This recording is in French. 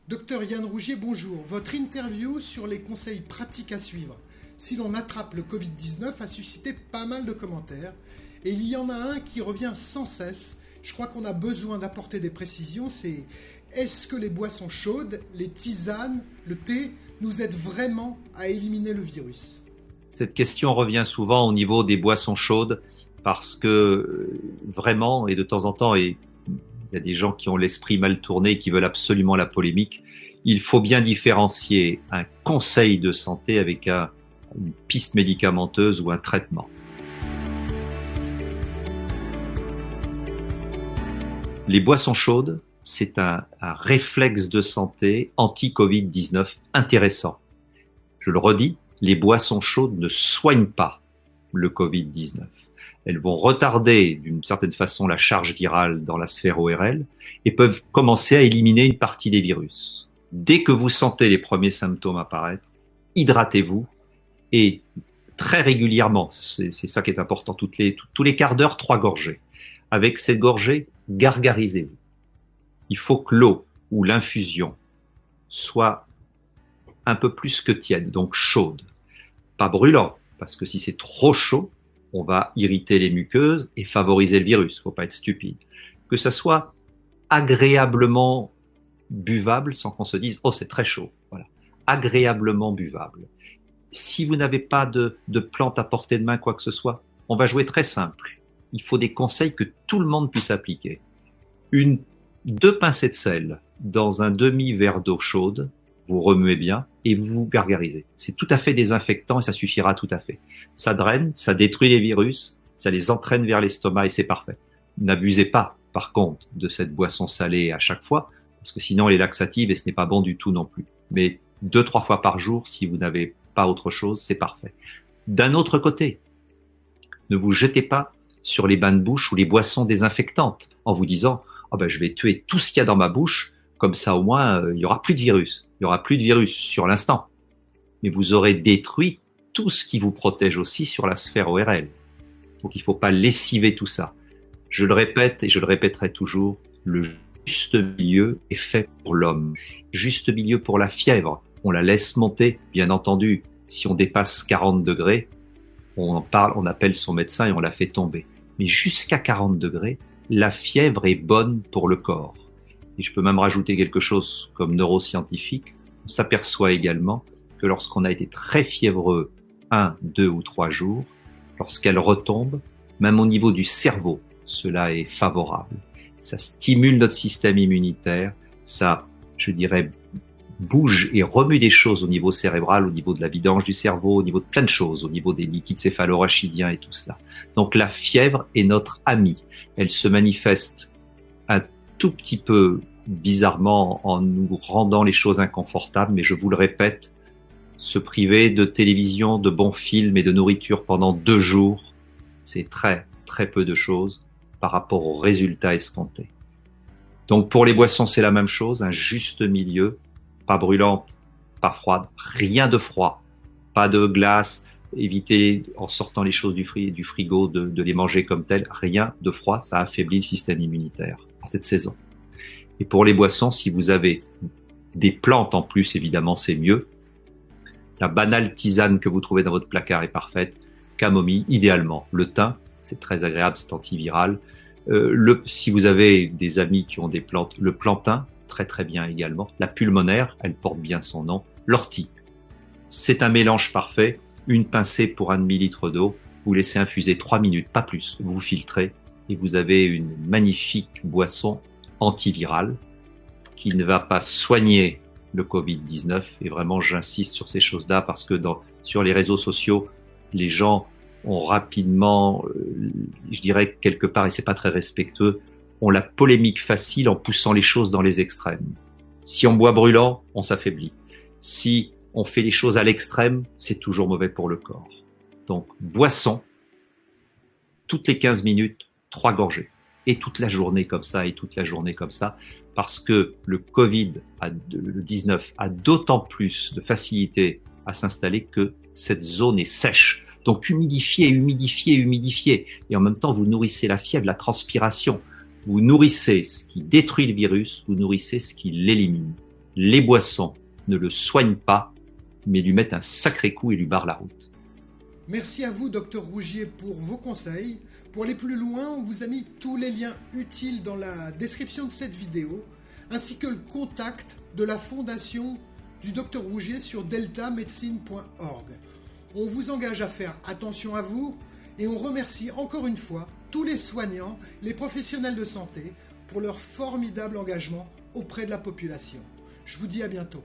Docteur Yann Rougier, bonjour. Votre interview sur les conseils pratiques à suivre si l'on attrape le Covid-19 a suscité pas mal de commentaires. Et il y en a un qui revient sans cesse. Je crois qu'on a besoin d'apporter des précisions. C'est est-ce que les boissons chaudes, les tisanes, le thé nous aident vraiment à éliminer le virus? Cette question revient souvent au niveau des boissons chaudes parce que vraiment, et de temps en temps, et il y a des gens qui ont l'esprit mal tourné et qui veulent absolument la polémique, il faut bien différencier un conseil de santé avec une piste médicamenteuse ou un traitement. Les boissons chaudes, c'est un réflexe de santé anti-Covid-19 intéressant. Je le redis, les boissons chaudes ne soignent pas le Covid-19. Elles vont retarder d'une certaine façon la charge virale dans la sphère ORL et peuvent commencer à éliminer une partie des virus. Dès que vous sentez les premiers symptômes apparaître, hydratez-vous et très régulièrement, c'est ça qui est important, tous les quarts d'heure, 3 gorgées. Avec cette gorgée, gargarisez-vous. Il faut que l'eau ou l'infusion soit un peu plus que tiède, donc chaude. Pas brûlant, parce que si c'est trop chaud, on va irriter les muqueuses et favoriser le virus. Faut pas être stupide. Que ça soit agréablement buvable sans qu'on se dise « Oh, c'est très chaud ». Voilà. Agréablement buvable. Si vous n'avez pas de plante à portée de main, quoi que ce soit, on va jouer très simple. Il faut des conseils que tout le monde puisse appliquer. 2 pincées de sel dans un demi-verre d'eau chaude, vous remuez bien et vous gargarisez. C'est tout à fait désinfectant et ça suffira tout à fait. Ça draine, ça détruit les virus, ça les entraîne vers l'estomac et c'est parfait. N'abusez pas, par contre, de cette boisson salée à chaque fois, parce que sinon elle est laxative et ce n'est pas bon du tout non plus. Mais 2-3 fois par jour, si vous n'avez pas autre chose, c'est parfait. D'un autre côté, ne vous jetez pas sur les bains de bouche ou les boissons désinfectantes en vous disant « Oh ben, je vais tuer tout ce qu'il y a dans ma bouche, comme ça au moins il y aura plus de virus. » Il y aura plus de virus sur l'instant. Mais vous aurez détruit tout ce qui vous protège aussi sur la sphère ORL. Donc il ne faut pas lessiver tout ça. Je le répète et je le répéterai toujours, le juste milieu est fait pour l'homme. Juste milieu pour la fièvre. On la laisse monter, bien entendu. Si on dépasse 40 degrés, on en parle, on appelle son médecin et on la fait tomber. Mais jusqu'à 40 degrés, la fièvre est bonne pour le corps. Et je peux même rajouter quelque chose comme neuroscientifique. On s'aperçoit également que lorsqu'on a été très fiévreux 1, 2 ou 3 jours, lorsqu'elle retombe, même au niveau du cerveau, cela est favorable. Ça stimule notre système immunitaire, ça, je dirais, bouge et remue des choses au niveau cérébral, au niveau de la vidange du cerveau, au niveau de plein de choses, au niveau des liquides céphalo-rachidiens et tout cela. Donc la fièvre est notre amie. Elle se manifeste un tout petit peu bizarrement en nous rendant les choses inconfortables, mais je vous le répète, se priver de télévision, de bons films et de nourriture pendant 2 jours, c'est très, très peu de choses par rapport aux résultats escomptés. Donc pour les boissons, c'est la même chose, un juste milieu, pas brûlante, pas froide, rien de froid, pas de glace, évitez en sortant les choses du frigo de les manger comme telles, rien de froid, ça affaiblit le système immunitaire à cette saison. Et pour les boissons, si vous avez des plantes en plus, évidemment, c'est mieux. La banale tisane que vous trouvez dans votre placard est parfaite. Camomille, idéalement. Le thym, c'est très agréable, c'est antiviral. Si vous avez des amis qui ont des plantes, le plantain, très très bien également. La pulmonaire, elle porte bien son nom. L'ortie, c'est un mélange parfait. Une pincée pour 1 demi-litre d'eau. Vous laissez infuser 3 minutes, pas plus. Vous filtrez et vous avez une magnifique boisson antivirale qui ne va pas soigner le Covid-19. Et vraiment, j'insiste sur ces choses-là parce que sur les réseaux sociaux, les gens ont rapidement, je dirais quelque part, et c'est pas très respectueux, ont la polémique facile en poussant les choses dans les extrêmes. Si on boit brûlant, on s'affaiblit. Si on fait les choses à l'extrême, c'est toujours mauvais pour le corps. Donc, boisson, toutes les 15 minutes, 3 gorgées. Et toute la journée comme ça, et toute la journée comme ça, parce que le Covid-19 a d'autant plus de facilité à s'installer que cette zone est sèche. Donc humidifiez, humidifiez, humidifiez. Et en même temps, vous nourrissez la fièvre, la transpiration. Vous nourrissez ce qui détruit le virus, vous nourrissez ce qui l'élimine. Les boissons ne le soignent pas, mais lui mettent un sacré coup et lui barrent la route. Merci à vous, Dr Rougier, pour vos conseils. Pour aller plus loin, on vous a mis tous les liens utiles dans la description de cette vidéo, ainsi que le contact de la fondation du Dr Rougier sur deltamedecine.org. On vous engage à faire attention à vous et on remercie encore une fois tous les soignants, les professionnels de santé pour leur formidable engagement auprès de la population. Je vous dis à bientôt.